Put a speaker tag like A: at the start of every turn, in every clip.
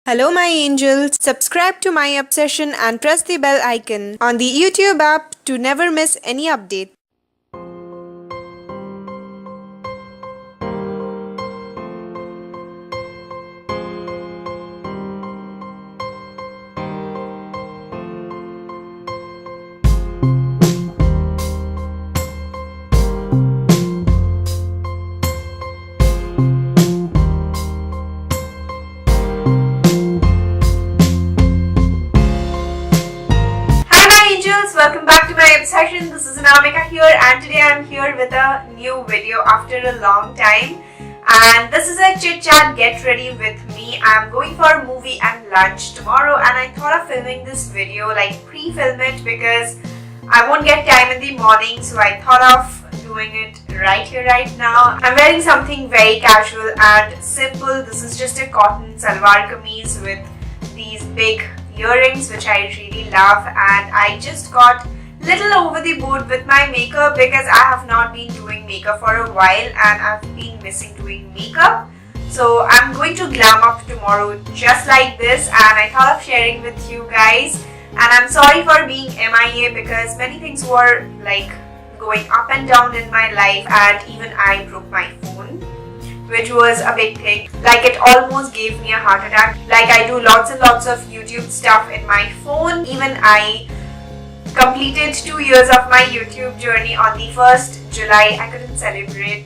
A: Hello my angels, subscribe to my obsession and press the bell icon on the YouTube app to never miss any update. Welcome back to my obsession. This is Anamika here, and today I'm here with a new video after a long time. And this is a chit chat get ready with me. I'm going for a movie and lunch tomorrow, and I thought of filming this video, like pre-film it, because I won't get time in the morning, so I thought of doing it right here, right now. I'm wearing something very casual and simple. This is just a cotton salwar kameez with these big earrings which I really love, and I just got little over the board with my makeup because I have not been doing makeup for a while and I've been missing doing makeup. So I'm going to glam up tomorrow just like this, and I thought of sharing with you guys. And I'm sorry for being MIA because many things were like going up and down in my life, and even I broke my phone, which was a big thing. Like, it almost gave me a heart attack. Like, I do lots and lots of YouTube stuff in my phone. Even I completed 2 years of my YouTube journey on the 1st July. I couldn't celebrate.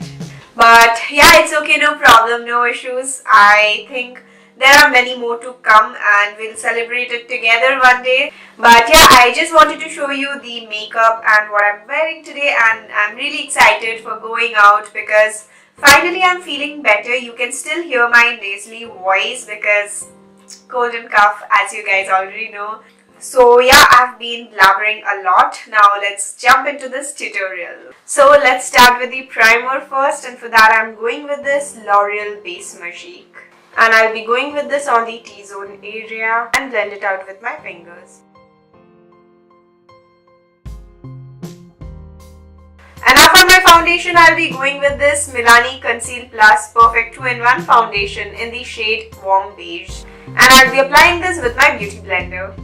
A: But yeah, it's okay, no problem, no issues. I think there are many more to come and we'll celebrate it together one day. But yeah, I just wanted to show you the makeup and what I'm wearing today, and I'm really excited for going out because finally I'm feeling better. You can still hear my nasally voice because cold and cough, as you guys already know. So yeah, I've been blabbering a lot. Now let's jump into this tutorial. So let's start with the primer first, and for that I'm going with this L'Oreal Base Magique. And I'll be going with this on the T-zone area and blend it out with my fingers. And now for my foundation, I'll be going with this Milani Conceal Plus Perfect 2-in-1 foundation in the shade Warm Beige. And I'll be applying this with my beauty blender.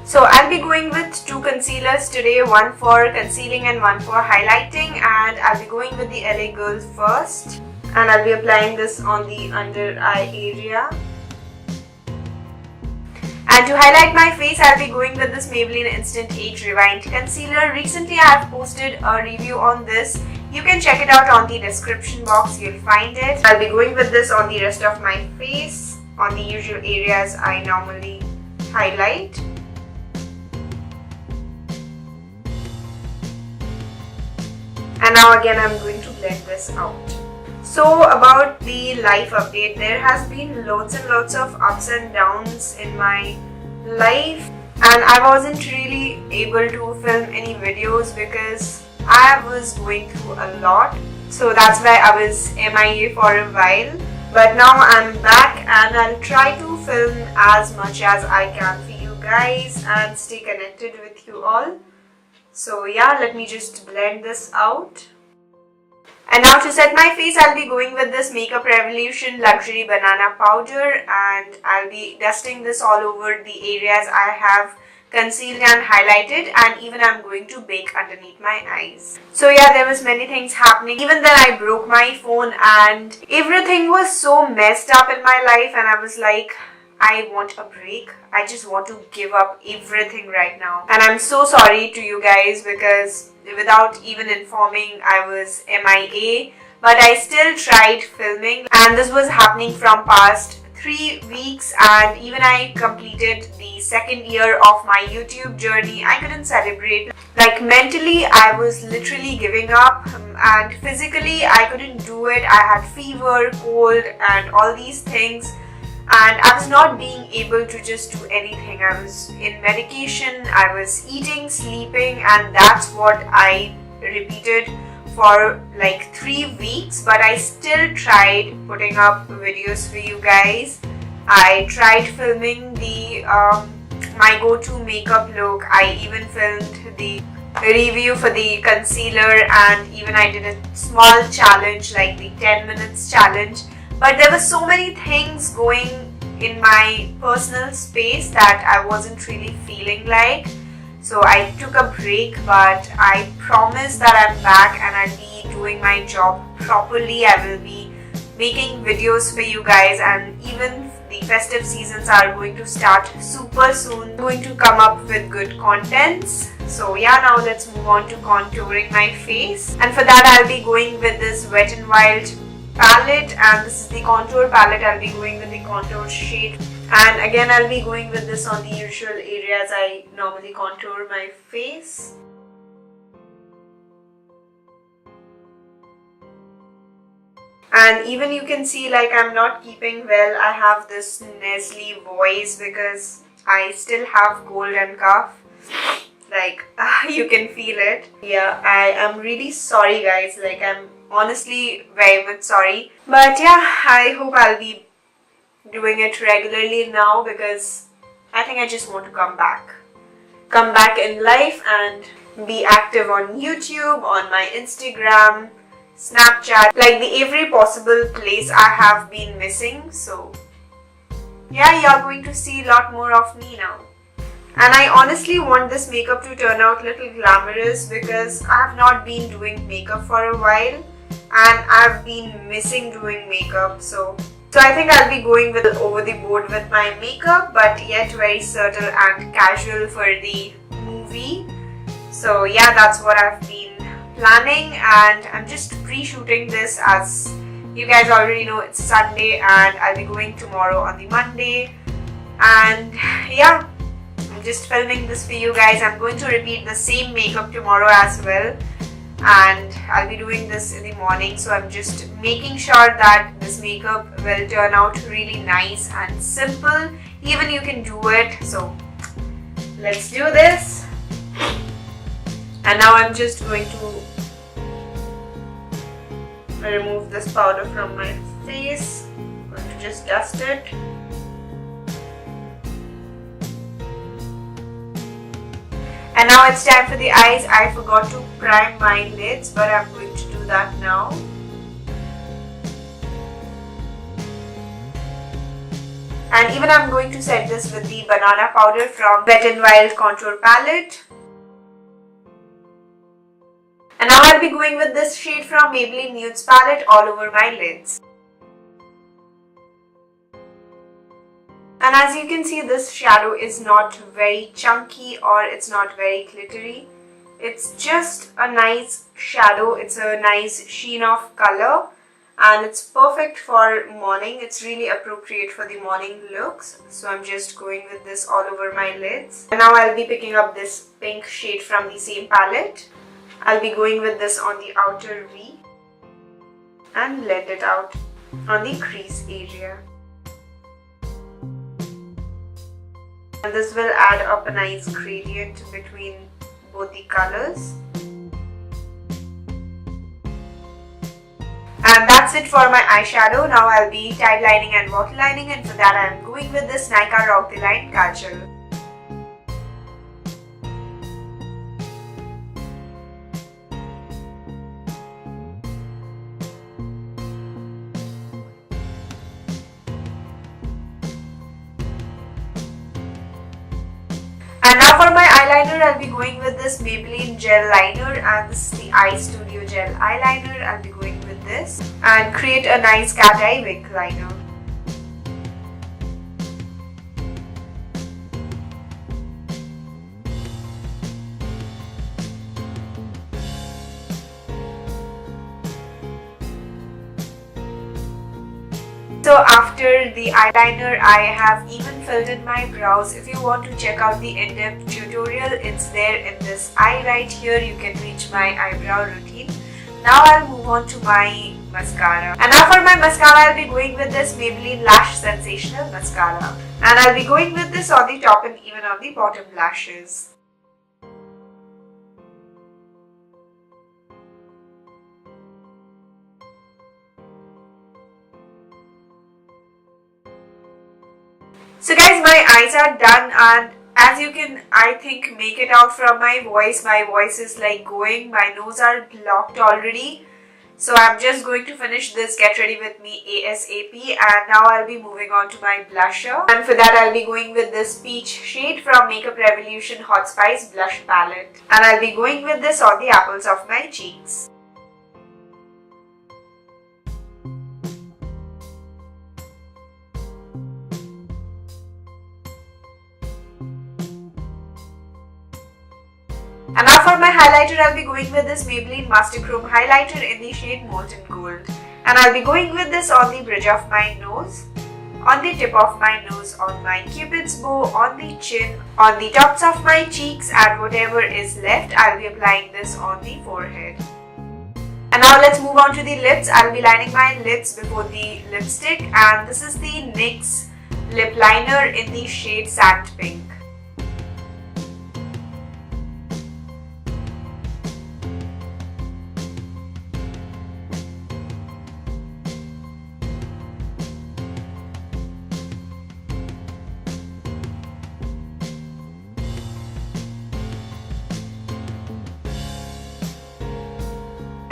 A: So I'll be going with 2 concealers today, one for concealing and one for highlighting, and I'll be going with the LA Girl first. And I'll be applying this on the under eye area. And to highlight my face, I'll be going with this Maybelline Instant Age Rewind Concealer. Recently I have posted a review on this. You can check it out on the description box, you'll find it. I'll be going with this on the rest of my face, on the usual areas I normally highlight. And now again I'm going to blend this out. So about the life update, there has been lots and lots of ups and downs in my life, and I wasn't really able to film any videos because I was going through a lot. So that's why I was MIA for a while. But now I'm back and I'll try to film as much as I can for you guys and stay connected with you all. So yeah, let me just blend this out. And now to set my face, I'll be going with this Makeup Revolution Luxury Banana Powder, and I'll be dusting this all over the areas I have concealed and highlighted, and even I'm going to bake underneath my eyes. So yeah, there was many things happening. Even then I broke my phone and everything was so messed up in my life, and I was like, I want a break. I just want to give up everything right now. And I'm so sorry to you guys because without even informing, I was MIA. But I still tried filming, and this was happening from past 3 weeks, and even I completed the 2nd year of my YouTube journey. I couldn't celebrate. Like, mentally I was literally giving up, and physically I couldn't do it. I had fever, cold and all these things. And I was not being able to just do anything. I was in medication, I was eating, sleeping, and that's what I repeated for like 3 weeks. But I still tried putting up videos for you guys. I tried filming the my go-to makeup look. I even filmed the review for the concealer, and even I did a small challenge like the 10 minutes challenge. But there were so many things going in my personal space that I wasn't really feeling like. So I took a break, but I promise that I'm back and I'll be doing my job properly. I will be making videos for you guys, and even the festive seasons are going to start super soon. I'm going to come up with good contents. So yeah, now let's move on to contouring my face. And for that I'll be going with this Wet n Wild palette, and this is the contour palette. I'll be going with the contour shade, and again I'll be going with this on the usual areas I normally contour my face. And even you can see like I'm not keeping well. I have this nasally voice because I still have cold and cough. Like you can feel it. Yeah, I am really sorry guys. Like I'm honestly very much sorry. But yeah, I hope I'll be doing it regularly now because I think I just want to come back. Come back in life and be active on YouTube, on my Instagram, Snapchat, like the every possible place I have been missing. So yeah, you're going to see a lot more of me now. And I honestly want this makeup to turn out a little glamorous because I have not been doing makeup for a while and I've been missing doing makeup. So I think I'll be going with over the board with my makeup, but yet very subtle and casual for the movie. So yeah, that's what I've been planning, and I'm just pre-shooting this. As you guys already know, it's Sunday and I'll be going tomorrow on the Monday. And yeah, I'm just filming this for you guys. I'm going to repeat the same makeup tomorrow as well, and I'll be doing this in the morning. So I'm just making sure that this makeup will turn out really nice and simple. Even you can do it. So let's do this. And now I'm just going to remove this powder from my face. I'm going to just dust it. And now it's time for the eyes. I forgot to prime my lids, but I'm going to do that now. And even I'm going to set this with the banana powder from Wet n Wild contour palette. And now I'll be going with this shade from Maybelline Nudes palette all over my lids. And as you can see, this shadow is not very chunky or it's not very glittery. It's just a nice shadow. It's a nice sheen of color and it's perfect for morning. It's really appropriate for the morning looks. So I'm just going with this all over my lids. And now I'll be picking up this pink shade from the same palette. I'll be going with this on the outer V and blend it out on the crease area. And this will add up a nice gradient between both the colors. And that's it for my eyeshadow. Now I'll be tide lining and waterlining, and for that I'm going with this Nykaa Rock the Line Kajal. And now for my eyeliner, I'll be going with this Maybelline gel liner, and this is the Eye Studio gel eyeliner. I'll be going with this and create a nice cat eye wing liner. So after the eyeliner, I have even filled in my brows. If you want to check out the in-depth tutorial, it's there in this eye right here. You can reach my eyebrow routine. Now I'll move on to my mascara. And now for my mascara, I'll be going with this Maybelline Lash Sensational Mascara. And I'll be going with this on the top and even on the bottom lashes. So guys, my eyes are done and As you can, I think, make it out from my voice is like going, my nose are blocked already. So I'm just going to finish this Get Ready With Me ASAP, and now I'll be moving on to my blusher. And for that I'll be going with this peach shade from Makeup Revolution Hot Spice Blush Palette. And I'll be going with this on the apples of my cheeks. And now for my highlighter, I'll be going with this Maybelline Master Chrome highlighter in the shade Molten Gold. And I'll be going with this on the bridge of my nose, on the tip of my nose, on my cupid's bow, on the chin, on the tops of my cheeks, and whatever is left, I'll be applying this on the forehead. And now let's move on to the lips. I'll be lining my lips before the lipstick, and this is the NYX lip liner in the shade Sand Pink.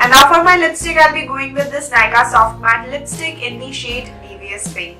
A: And now for my lipstick, I'll be going with this Nykaa Soft Matte Lipstick in the shade Devious Pink.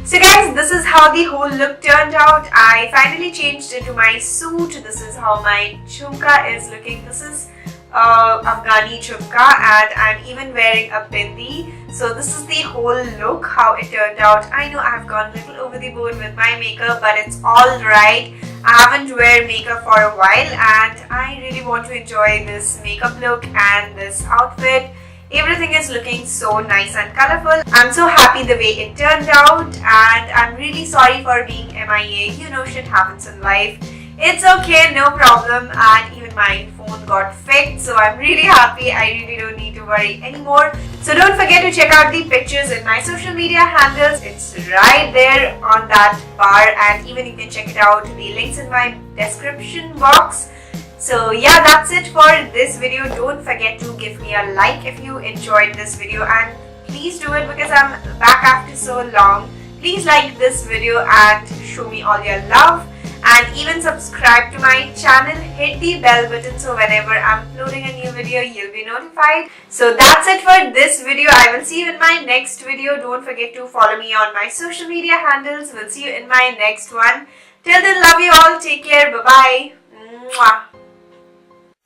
A: So guys, this is how the whole look turned out. I finally changed into my suit. This is how my jhumka is looking. This is Afghani jhumka, and I'm even wearing a bindi. So this is the whole look, how it turned out. I know I've gone a little over the board with my makeup, but it's alright. I haven't worn makeup for a while, and I really want to enjoy this makeup look and this outfit. Everything is looking so nice and colorful. I'm so happy the way it turned out, and I'm really sorry for being MIA. You know, shit happens in life. It's okay, no problem. And even my phone got fixed, so I'm really happy. I really don't need to worry anymore. So don't forget to check out the pictures in my social media handles. It's right there on that bar, and even you can check it out. The links in my description box. So yeah, that's it for this video. Don't forget to give me a like if you enjoyed this video, and please do it because I'm back after so long. Please like this video and show me all your love, and even subscribe to my channel. Hit the bell button so whenever I'm uploading a new video, you'll be notified. So that's it for this video. I will see you in my next video. Don't forget to follow me on my social media handles. We'll see you in my next one. Till then, love you all. Take care. Bye-bye. Mwah.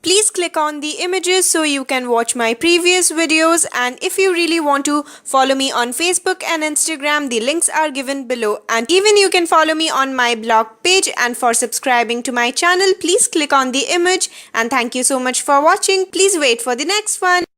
B: Please click on the images so you can watch my previous videos, and if you really want to follow me on Facebook and Instagram, the links are given below, and even you can follow me on my blog page. And for subscribing to my channel, please click on the image, and thank you so much for watching. Please wait for the next one.